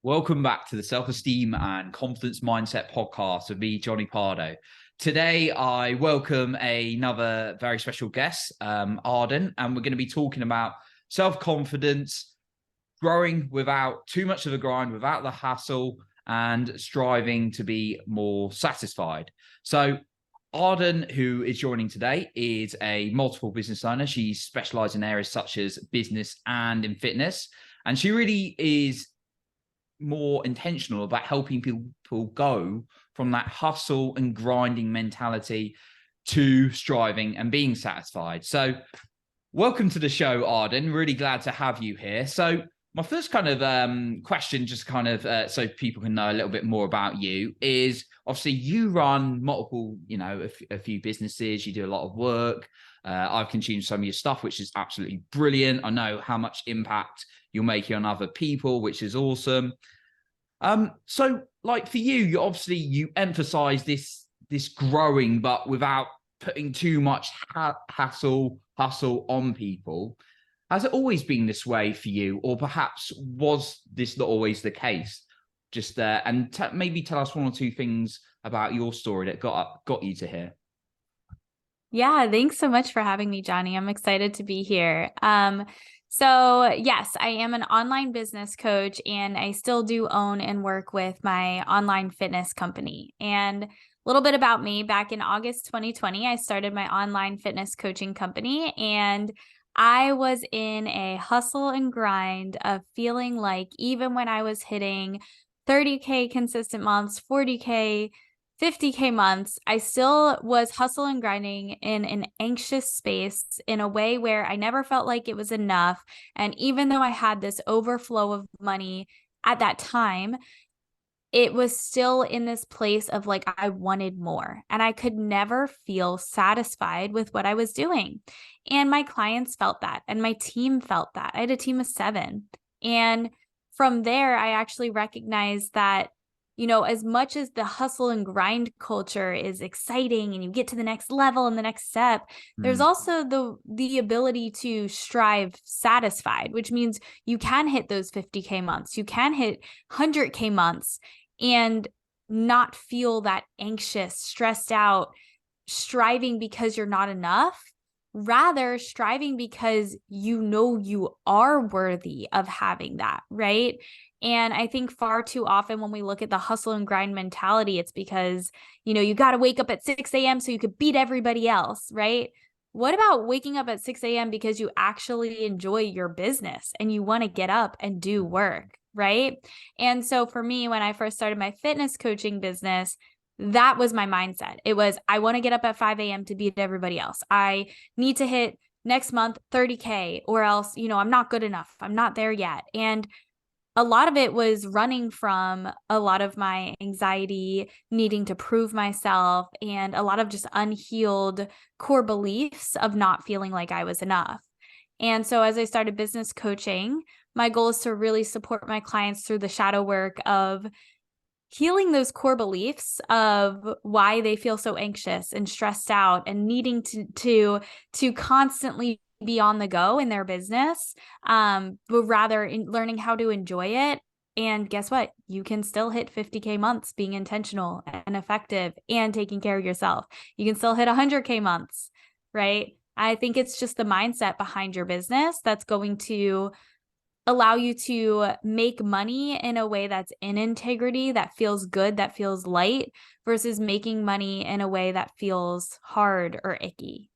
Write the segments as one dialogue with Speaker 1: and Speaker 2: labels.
Speaker 1: Welcome back to the Self-Esteem and Confidence Mindset podcast with me, Johnny Pardo. Today, I welcome another very special guest, Arden, and we're going to be talking about self-confidence, growing without too much of a grind, without the hassle, and striving to be more satisfied. So Arden, who is joining today, is a multiple business owner. She specializes in areas such as business and in fitness, and she really is more intentional about helping people go from that hustle and grinding mentality to striving and being satisfied. So welcome to the show, Arden. Really glad to have you here. So my first kind of question, just kind of so people can know a little bit more about you, is obviously you run multiple, a few businesses, you do a lot of work. I've consumed some of your stuff, which is absolutely brilliant. I know how much impact you're making on other people, which is awesome. So like for you, you emphasize this growing, but without putting too much hustle on people. Has it always been this way for you, or perhaps was this not always the case? Just and maybe tell us one or two things about your story that got you to here.
Speaker 2: Yeah, thanks so much for having me, Johnny. I'm excited to be here. So yes, I am an online business coach, and I still do own and work with my online fitness company. And a little bit about me: back in August 2020, I started my online fitness coaching company, and I was in a hustle and grind of feeling like even when I was hitting 30K consistent months, 40K, 50K months, I still was hustle and grinding in an anxious space in a way where I never felt like it was enough. And even though I had this overflow of money at that time, it was still in this place of like, I wanted more, and I could never feel satisfied with what I was doing. And my clients felt that, and my team felt that. I had a team of 7. And from there, I actually recognized that, as much as the hustle and grind culture is exciting and you get to the next level and the next step, there's also the ability to strive satisfied, which means you can hit those 50K months, you can hit 100K months and not feel that anxious, stressed out, striving because you're not enough. Rather, striving because you are worthy of having that, right? And I think far too often when we look at the hustle and grind mentality, it's because, you got to wake up at 6 a.m. so you could beat everybody else, right? What about waking up at 6 a.m. because you actually enjoy your business and you want to get up and do work, right? And so for me, when I first started my fitness coaching business, that was my mindset. It was, I want to get up at 5 a.m. to beat everybody else. I need to hit next month 30K, or else, I'm not good enough. I'm not there yet. And a lot of it was running from a lot of my anxiety, needing to prove myself, and a lot of just unhealed core beliefs of not feeling like I was enough. And so as I started business coaching, my goal is to really support my clients through the shadow work of healing those core beliefs of why they feel so anxious and stressed out and needing to constantly be on the go in their business, but rather in learning how to enjoy it. And guess what? You can still hit 50K months being intentional and effective and taking care of yourself. You can still hit 100K months, right? I think it's just the mindset behind your business that's going to allow you to make money in a way that's in integrity, that feels good, that feels light, versus making money in a way that feels hard or icky.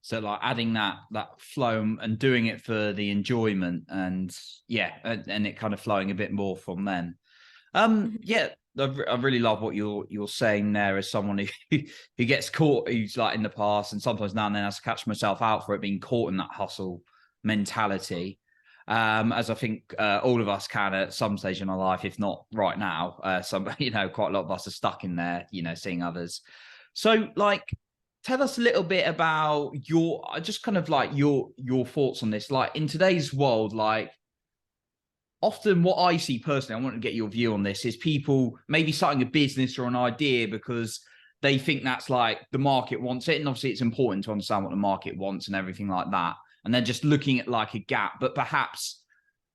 Speaker 1: So like adding that flow and doing it for the enjoyment, and it kind of flowing a bit more from then. I really love what you're saying there as someone who gets caught, who's like in the past, and sometimes now and then has to catch myself out for it, being caught in that hustle mentality. As I think all of us can at some stage in our life, if not right now. Quite a lot of us are stuck in there, seeing others. So like, tell us a little bit about your thoughts on this. Like in today's world, like often what I see personally, I want to get your view on this, is people maybe starting a business or an idea because they think that's like the market wants it. And obviously it's important to understand what the market wants and everything like that. And they're just looking at like a gap, but perhaps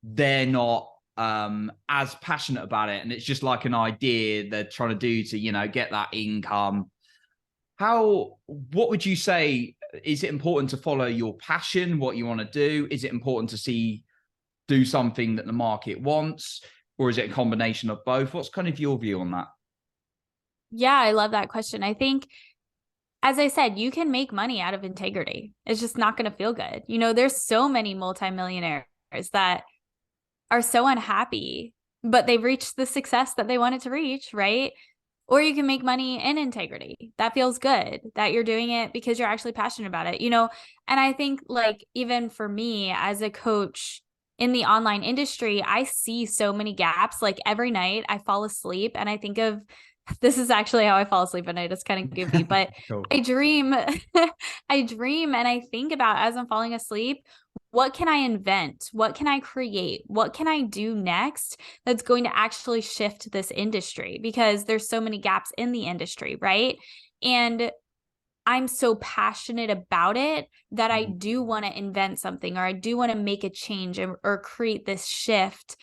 Speaker 1: they're not as passionate about it, and it's just like an idea they're trying to do to, get that income. What would you say? Is it important to follow your passion, what you want to do? Is it important to do something that the market wants? Or is it a combination of both? What's kind of your view on that?
Speaker 2: Yeah, I love that question. I think, as I said, you can make money out of integrity. It's just not going to feel good. There's so many multimillionaires that are so unhappy, but they've reached the success that they wanted to reach, right? Or you can make money in integrity. That feels good, that you're doing it because you're actually passionate about it, And I think, like, even for me as a coach in the online industry, I see so many gaps. Like, every night I fall asleep and I think of, this is actually how I fall asleep at night. It's kind of goofy, but
Speaker 1: Cool.
Speaker 2: I dream, I dream and I think about, as I'm falling asleep, what can I invent? What can I create? What can I do next that's going to actually shift this industry? Because there's so many gaps in the industry, right? And I'm so passionate about it that I do want to invent something, or I do want to make a change or create this shift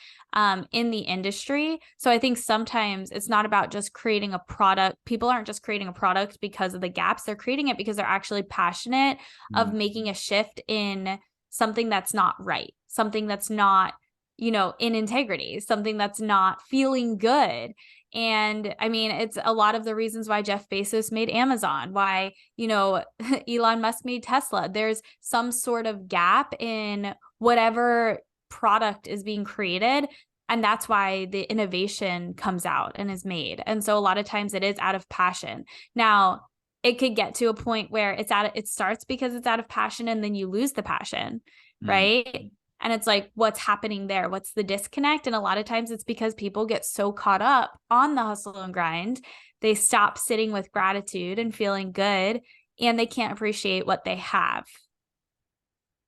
Speaker 2: in the industry. So I think sometimes it's not about just creating a product. People aren't just creating a product because of the gaps. They're creating it because they're actually passionate of making a shift in something that's not right, something that's not, in integrity, something that's not feeling good. And I mean, it's a lot of the reasons why Jeff Bezos made Amazon, why, Elon Musk made Tesla. There's some sort of gap in whatever product is being created. And that's why the innovation comes out and is made. And so a lot of times it is out of passion. Now, it could get to a point where it starts because it's out of passion and then you lose the passion, right? And it's like, what's happening there? What's the disconnect? And a lot of times it's because people get so caught up on the hustle and grind, they stop sitting with gratitude and feeling good, and they can't appreciate what they have.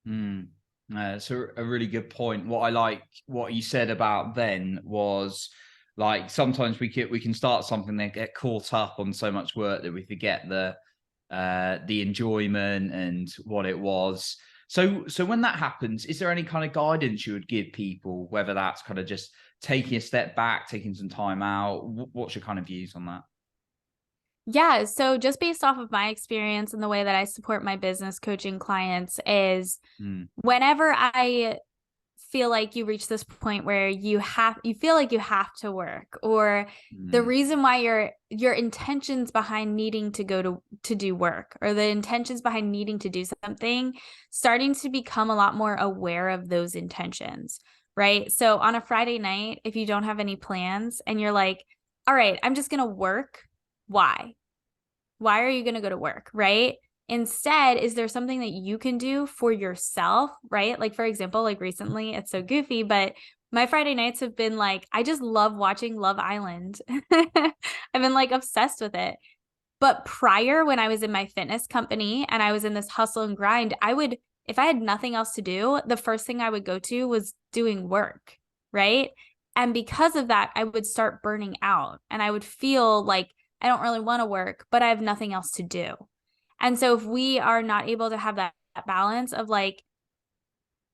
Speaker 1: It's a really good point. What I like, what you said about then was, like, sometimes we can start something and get caught up on so much work that we forget the enjoyment and what it was. So when that happens, is there any kind of guidance you would give people, whether that's kind of just taking a step back, taking some time out? What's your kind of views on that?
Speaker 2: Yeah. So just based off of my experience and the way that I support my business coaching clients is whenever I feel like you reach this point where you feel like you have to work, or the reason why your intentions behind needing to go to do work, or the intentions behind needing to do something, starting to become a lot more aware of those intentions, right? So on a Friday night, if you don't have any plans and you're like, all right, I'm just going to work. Why are you going to go to work, right? Instead, is there something that you can do for yourself, right? Like, for example, like recently, it's so goofy, but my Friday nights have been like, I just love watching Love Island. I've been like obsessed with it. But prior, when I was in my fitness company and I was in this hustle and grind, if I had nothing else to do, the first thing I would go to was doing work, right? And because of that, I would start burning out and I would feel like I don't really want to work, but I have nothing else to do. And so if we are not able to have that balance of like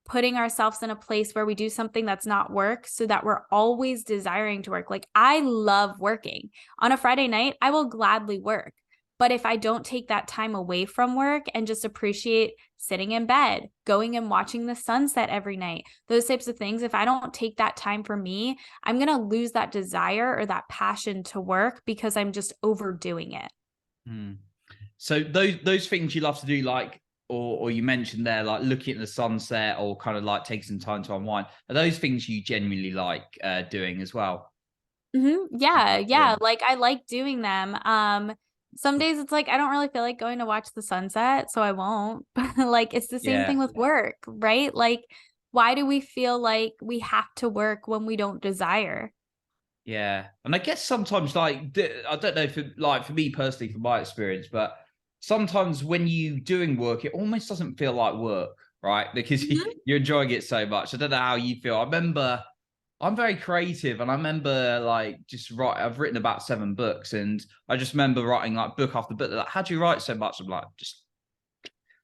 Speaker 2: putting ourselves in a place where we do something that's not work so that we're always desiring to work. Like, I love working. On a Friday night, I will gladly work. But if I don't take that time away from work and just appreciate sitting in bed, going and watching the sunset every night, those types of things, if I don't take that time for me, I'm going to lose that desire or that passion to work because I'm just overdoing it.
Speaker 1: So those things you love to do, like, or you mentioned there, like looking at the sunset or kind of like taking some time to unwind, are those things you genuinely like doing as well?
Speaker 2: Yeah. Like, I like doing them. Some days it's like, I don't really feel like going to watch the sunset, so I won't. But like, it's the same thing with work, right? Like, why do we feel like we have to work when we don't desire?
Speaker 1: Yeah. And I guess sometimes, like, I don't know, for me personally, from my experience, but sometimes when you doing work, it almost doesn't feel like work, right? Because you're enjoying it so much. I don't know how you feel. I remember, I'm very creative, and I remember, like, I've written about 7 books, and I just remember writing like book after book. Like, how do you write so much? I'm like,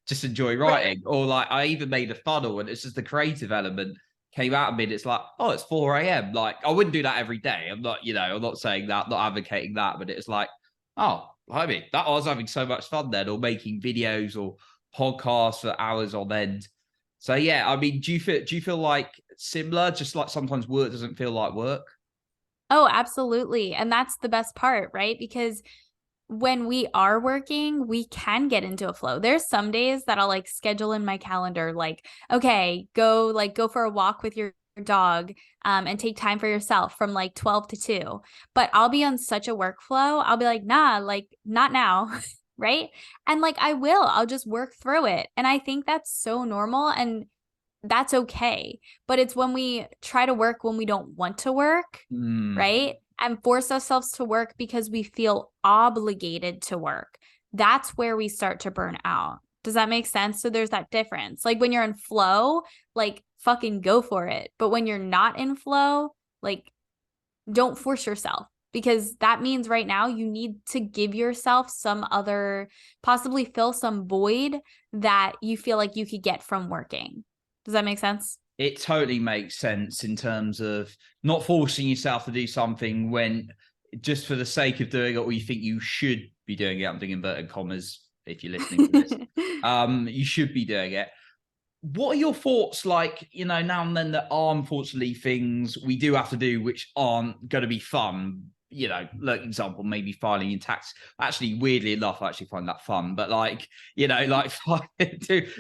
Speaker 1: just enjoy writing. Or like, I even made a funnel, and it's just the creative element came out of me, and it's like, oh, it's 4 a.m. Like, I wouldn't do that every day. I'm not, I'm not saying that, not advocating that, but it's like, oh, I mean, that I was having so much fun then, or making videos or podcasts for hours on end. So yeah, I mean, do you feel like similar? Just like sometimes work doesn't feel like work.
Speaker 2: Oh, absolutely. And that's the best part, right? Because when we are working, we can get into a flow. There's some days that I'll like schedule in my calendar, like, okay, go for a walk with your dog, and take time for yourself from like 12 to 2. But I'll be on such a workflow. I'll be like, nah, like not now. Right. And like, I'll just work through it. And I think that's so normal. And that's okay. But it's when we try to work when we don't want to work, right? And force ourselves to work because we feel obligated to work. That's where we start to burn out. Does that make sense? So there's that difference. Like when you're in flow, like fucking go for it. But when you're not in flow, like don't force yourself, because that means right now you need to give yourself some other, possibly fill some void that you feel like you could get from working. Does that make sense?
Speaker 1: It totally makes sense in terms of not forcing yourself to do something when just for the sake of doing it, or you think you should be doing it. I'm doing inverted commas if you're listening to this. You should be doing it. What are your thoughts, like, now and then there are unfortunately things we do have to do which aren't going to be fun? Like example, maybe filing your tax. Actually, weirdly enough, I actually find that fun. But like, like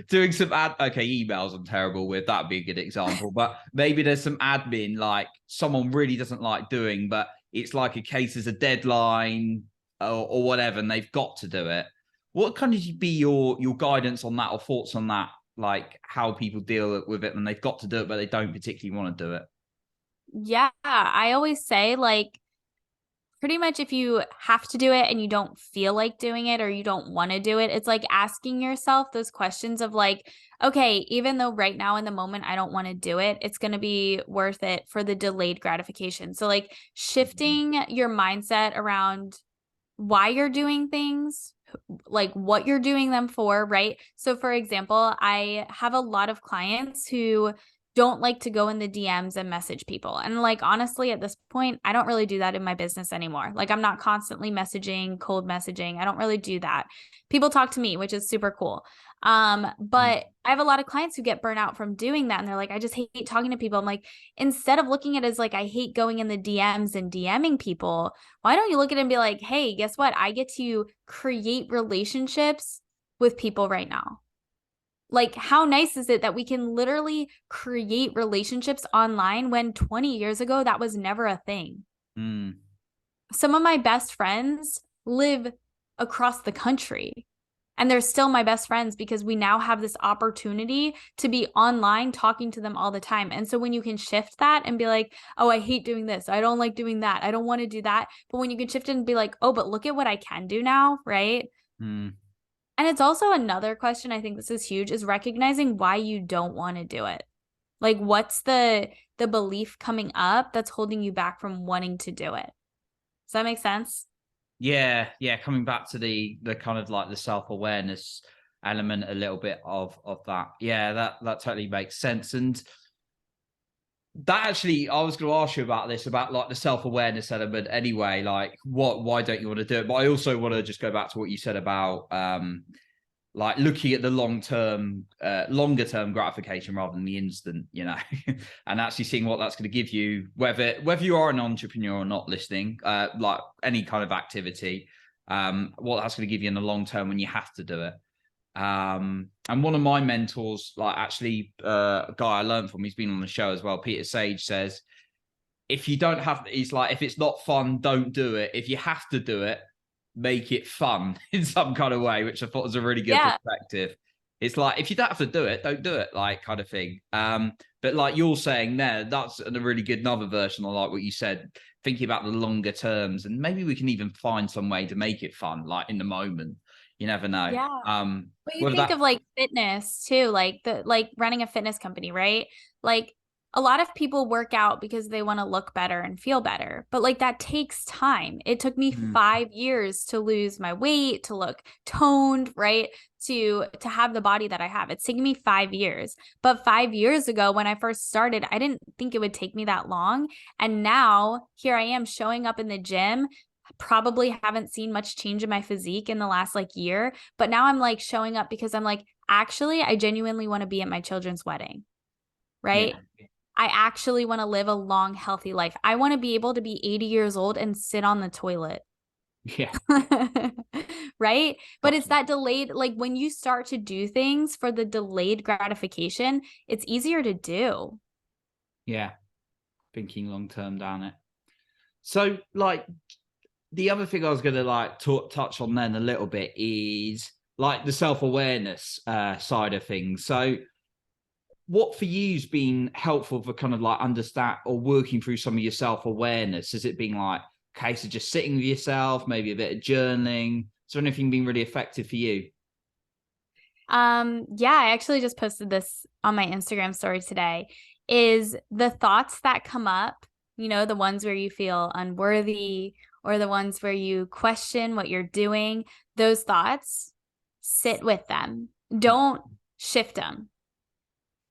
Speaker 1: doing some emails I'm terrible with. That'd be a good example. But maybe there's some admin like someone really doesn't like doing, but it's like a case as a deadline or whatever, and they've got to do it. What kind of be your guidance on that, or thoughts on that? Like how people deal with it when they've got to do it, but they don't particularly want to do it.
Speaker 2: Yeah, I always say like pretty much if you have to do it and you don't feel like doing it or you don't want to do it, it's like asking yourself those questions of like, okay, even though right now in the moment I don't want to do it, it's going to be worth it for the delayed gratification. So like shifting your mindset around why you're doing things, like what you're doing them for, right? So for example, I have a lot of clients who don't like to go in the DMs and message people. And like, honestly, at this point, I don't really do that in my business anymore. Like I'm not constantly messaging, cold messaging. I don't really do that. People talk to me, which is super cool. But I have a lot of clients who get burnt out from doing that. And they're like, I just hate talking to people. I'm like, instead of looking at it as like, I hate going in the DMs and DMing people, why don't you look at it and be like, hey, guess what? I get to create relationships with people right now. Like, how nice is it that we can literally create relationships online when 20 years ago, that was never a thing? Some of my best friends live across the country, and they're still my best friends because we now have this opportunity to be online talking to them all the time. And so when you can shift that and be like, oh, I hate doing this, I don't like doing that, I don't want to do that. But when you can shift it and be like, oh, but look at what I can do now, right? And it's also another question, I think this is huge, is recognizing why you don't want to do it. Like what's the belief coming up that's holding you back from wanting to do it? Does that make sense?
Speaker 1: Yeah. Coming back to the kind of like the self-awareness element a little bit of that. Yeah, that totally makes sense. And that actually, I was going to ask you about this, about like the self-awareness element anyway, like why don't you want to do it? But I also want to just go back to what you said about like looking at the longer term gratification rather than the instant, and actually seeing what that's going to give you, whether you are an entrepreneur or not, listening, like any kind of activity, what that's going to give you in the long term when you have to do it. And one of my mentors, like actually a guy I learned from, he's been on the show as well, Peter Sage, says, if you don't have, he's like, if it's not fun, don't do it. If you have to do it, make it fun in some kind of way, which I thought was a really good perspective. It's like, if you don't have to do it, don't do it, like kind of thing. But like you're saying there, that's a really good another version. I like what you said, thinking about the longer terms, and maybe we can even find some way to make it fun, like in the moment. You never know.
Speaker 2: Yeah. But you think of like fitness too, like running a fitness company, right? Like a lot of people work out because they want to look better and feel better, but like that takes time. It took me 5 years to lose my weight, to look toned, right? To have the body that I have. It's taken me 5 years. But 5 years ago, when I first started, I didn't think it would take me that long. And now here I am showing up in the gym. Probably haven't seen much change in my physique in the last like year, but now I'm like showing up because I'm like, actually, I genuinely want to be at my children's wedding, right?
Speaker 1: Yeah.
Speaker 2: I actually want to live a long, healthy life. I want to be able to be 80 years old and sit on the toilet.
Speaker 1: Yeah.
Speaker 2: Right? But it's that delayed, like when you start to do things for the delayed gratification, it's easier to do.
Speaker 1: Yeah. Thinking long term down it. So like the other thing I was going to like touch on then a little bit is like the self-awareness side of things. So what for you's been helpful for kind of like understand or working through some of your self-awareness? Has it been like a case of just sitting with yourself, maybe a bit of journaling? Is there anything been really effective for you?
Speaker 2: Yeah, I actually just posted this on my Instagram story today. Is the thoughts that come up, you know, the ones where you feel unworthy or the ones where you question what you're doing, those thoughts, sit with them. Don't shift them.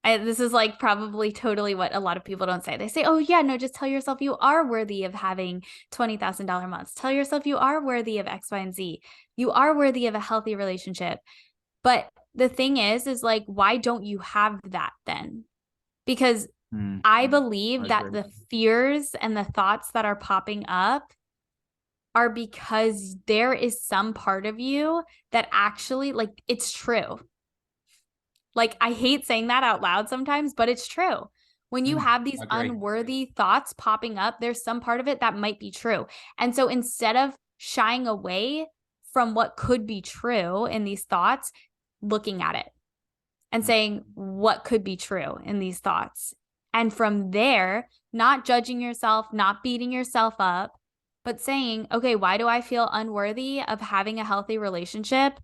Speaker 2: This is like probably totally what a lot of people don't say. They say, oh, yeah, no, just tell yourself you are worthy of having $20,000 months. Tell yourself you are worthy of X, Y, and Z. You are worthy of a healthy relationship. But the thing is like, why don't you have that then? Because I believe that the fears and the thoughts that are popping up are because there is some part of you that actually, like, it's true. Like, I hate saying that out loud sometimes, but it's true. When you have these unworthy thoughts popping up, there's some part of it that might be true. And so instead of shying away from what could be true in these thoughts, looking at it and saying, what could be true in these thoughts? And from there, not judging yourself, not beating yourself up, but saying, okay, why do I feel unworthy of having a healthy relationship?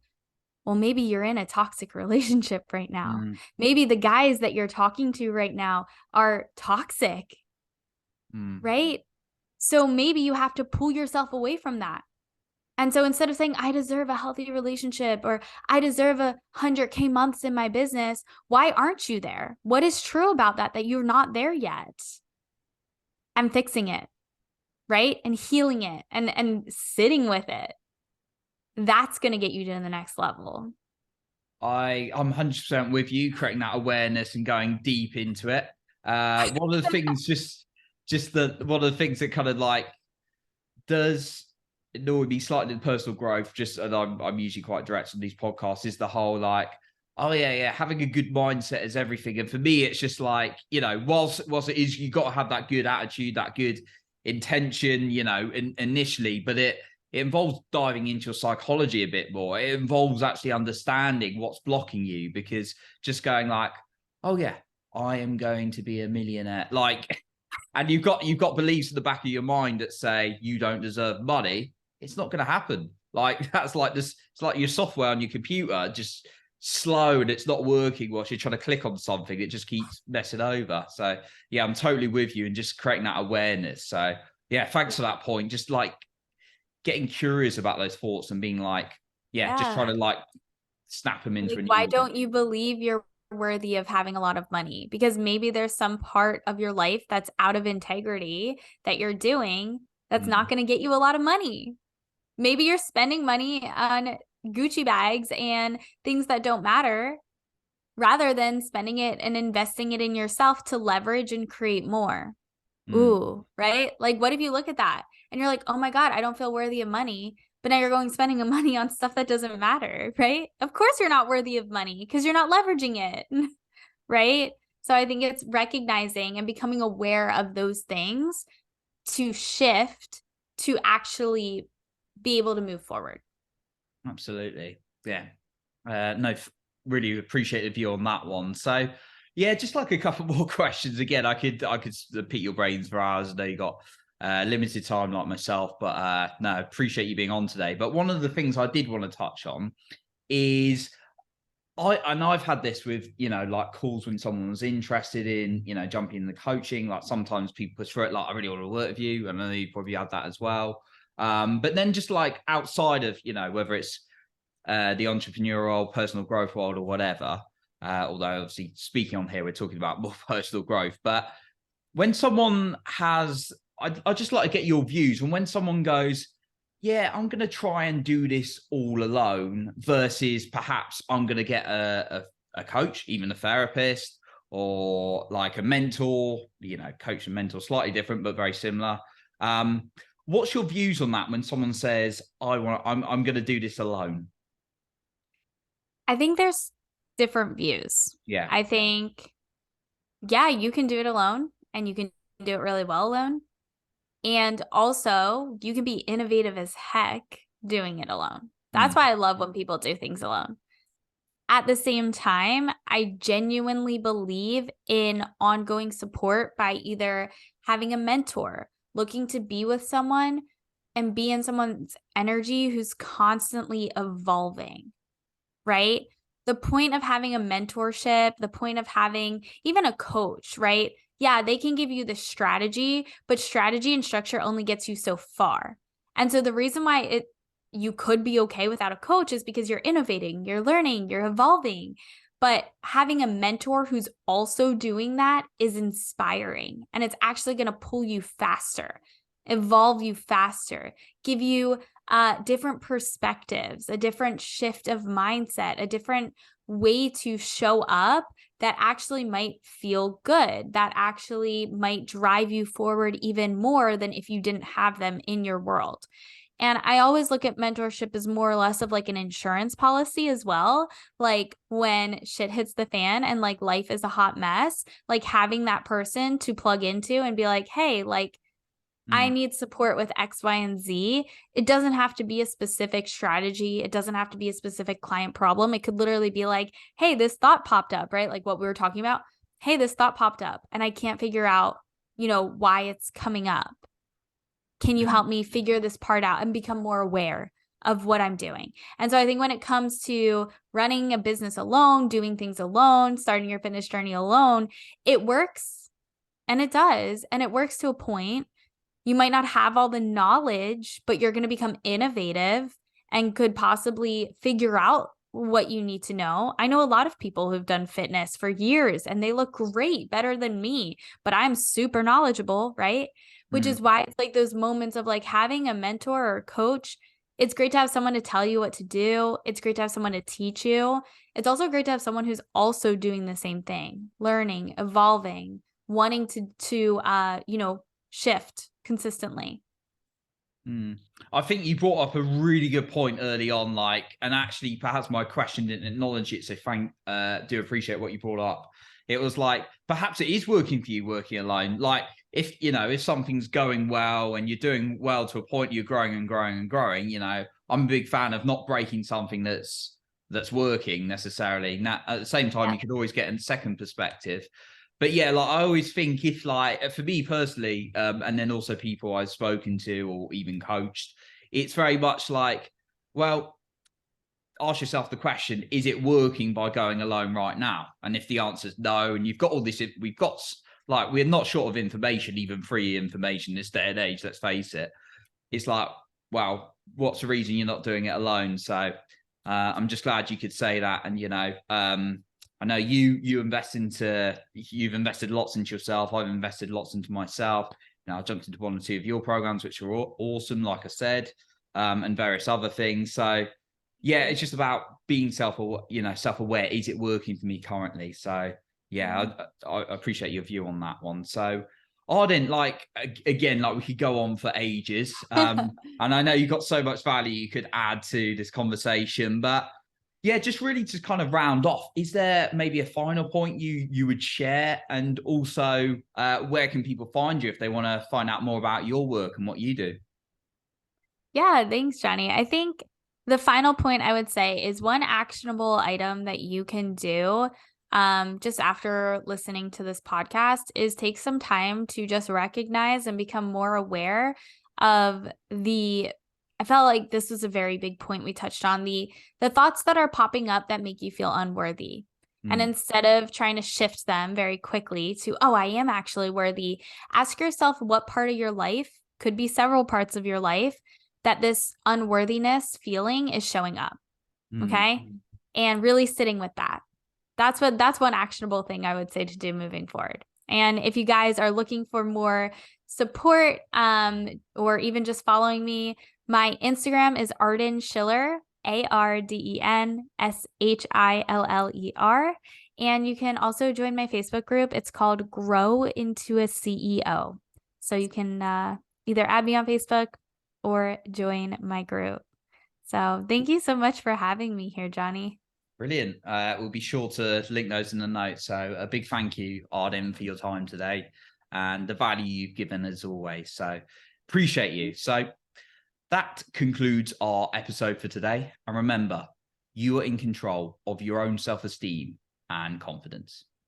Speaker 2: Well, maybe you're in a toxic relationship right now. Maybe the guys that you're talking to right now are toxic, right? So maybe you have to pull yourself away from that. And so instead of saying, I deserve a healthy relationship or I deserve 100K months in my business, why aren't you there? What is true about that you're not there yet? And fixing it, right? And healing it and sitting with it. That's going to get you to the next level.
Speaker 1: I'm 100% with you, creating that awareness and going deep into it. One of the things, one of the things that kind of like does annoy me slightly in personal growth, just and I'm usually quite direct on these podcasts, is the whole like, oh yeah, having a good mindset is everything. And for me, it's just like, you know, whilst it is, you got to have that good attitude, that good intention, you know, initially, but it involves diving into your psychology a bit more. It involves actually understanding what's blocking you, because just going like, oh yeah, I am going to be a millionaire, like, and you've got beliefs in the back of your mind that say you don't deserve money, it's not going to happen. Like, that's like this, it's like your software on your computer just slow and it's not working whilst you're trying to click on something. It just keeps messing over. So yeah, I'm totally with you and just creating that awareness. So yeah, thanks for that point. Just like getting curious about those thoughts and being like, just trying to like snap them into
Speaker 2: like,
Speaker 1: a new
Speaker 2: why
Speaker 1: one.
Speaker 2: don't you believe you're worthy of having a lot of money? Because maybe there's some part of your life that's out of integrity that you're doing that's not going to get you a lot of money. Maybe you're spending money on Gucci bags and things that don't matter rather than spending it and investing it in yourself to leverage and create more. Ooh, right? Like, what if you look at that and you're like, oh my God, I don't feel worthy of money. But now you're going spending the money on stuff that doesn't matter, right? Of course you're not worthy of money because you're not leveraging it, right? So I think it's recognizing and becoming aware of those things to shift to actually be able to move forward.
Speaker 1: Absolutely. Yeah. No, really appreciate the view on that one. So yeah, just like a couple more questions. Again, I could pick your brains for hours. I know you got limited time like myself, but no, appreciate you being on today. But one of the things I did want to touch on is I've had this with, like calls when someone was interested in, jumping in the coaching. Like sometimes people push for it, like, I really want to work with you. And I know you probably had that as well. But then just like outside of, whether it's the entrepreneurial, personal growth world or whatever, although obviously speaking on here, we're talking about more personal growth. But when someone has, I just like to get your views. And when someone goes, yeah, I'm going to try and do this all alone versus perhaps I'm going to get a coach, even a therapist or like a mentor, coach and mentor, slightly different, but very similar. What's your views on that when someone says, I'm going to do this alone?
Speaker 2: I think there's different views.
Speaker 1: Yeah.
Speaker 2: I think, yeah, you can do it alone and you can do it really well alone. And also, you can be innovative as heck doing it alone. That's why I love when people do things alone. At the same time, I genuinely believe in ongoing support by either having a mentor, looking to be with someone and be in someone's energy who's constantly evolving, right? The point of having a mentorship, the point of having even a coach, right? Yeah, they can give you the strategy, but strategy and structure only gets you so far. And so the reason why you could be okay without a coach is because you're innovating, you're learning, you're evolving. But having a mentor who's also doing that is inspiring, and it's actually going to pull you faster, evolve you faster, give you different perspectives, a different shift of mindset, a different way to show up that actually might feel good, that actually might drive you forward even more than if you didn't have them in your world. And I always look at mentorship as more or less of like an insurance policy as well. Like when shit hits the fan and like life is a hot mess, like having that person to plug into and be like, hey, like, I need support with X, Y, and Z. It doesn't have to be a specific strategy. It doesn't have to be a specific client problem. It could literally be like, hey, this thought popped up, right? Like what we were talking about. Hey, this thought popped up and I can't figure out, why it's coming up. Can you help me figure this part out and become more aware of what I'm doing? And so I think when it comes to running a business alone, doing things alone, starting your fitness journey alone, it works and it does. And it works to a point. You might not have all the knowledge, but you're going to become innovative and could possibly figure out what you need to know. I know a lot of people who've done fitness for years and they look great, better than me, but I'm super knowledgeable, right? Which is why it's like those moments of like having a mentor or a coach. It's great to have someone to tell you what to do. It's great to have someone to teach you. It's also great to have someone who's also doing the same thing, learning, evolving, wanting to shift consistently.
Speaker 1: I think you brought up a really good point early on, and actually perhaps my question didn't acknowledge it. So do appreciate what you brought up. It was like, perhaps it is working for you working alone. Like if something's going well and you're doing well to a point, you're growing and growing and growing, I'm a big fan of not breaking something that's working necessarily. Now, at the same time, you could always get a second perspective. But yeah, I always think if for me personally, and then also people I've spoken to or even coached, it's very much like, well, ask yourself the question, is it working by going alone right now? And if the answer is no, and you've got all this, we're not short of information, even free information this day and age, let's face it. It's like, well, what's the reason you're not doing it alone? So I'm just glad you could say that. And, I know you've invested lots into yourself. I've invested lots into myself. I jumped into one or two of your programs, which are awesome, like I said, and various other things. So yeah, it's just about being self-aware. Is it working for me currently? So yeah, I appreciate your view on that one. So Arden, again, we could go on for ages. And I know you've got so much value you could add to this conversation, but yeah, just really to kind of round off, is there maybe a final point you would share? And also, where can people find you if they want to find out more about your work and what you do?
Speaker 2: Yeah, thanks, Johnny. I think the final point I would say is one actionable item that you can do just after listening to this podcast is take some time to just recognize and become more aware of the I felt like this was a very big point we touched on, the thoughts that are popping up that make you feel unworthy. And instead of trying to shift them very quickly to, oh, I am actually worthy, ask yourself what part of your life, could be several parts of your life, that this unworthiness feeling is showing up. Okay. And really sitting with that. That's one actionable thing I would say to do moving forward. And if you guys are looking for more support, or even just following me, my Instagram is Arden Shiller, ARDENSHILLER. And you can also join my Facebook group. It's called Grow Into a CEO. So you can either add me on Facebook or join my group. So thank you so much for having me here, Johnny.
Speaker 1: Brilliant. We'll be sure to link those in the notes. So a big thank you, Arden, for your time today and the value you've given as always. So appreciate you. So that concludes our episode for today. And remember, you are in control of your own self-esteem and confidence.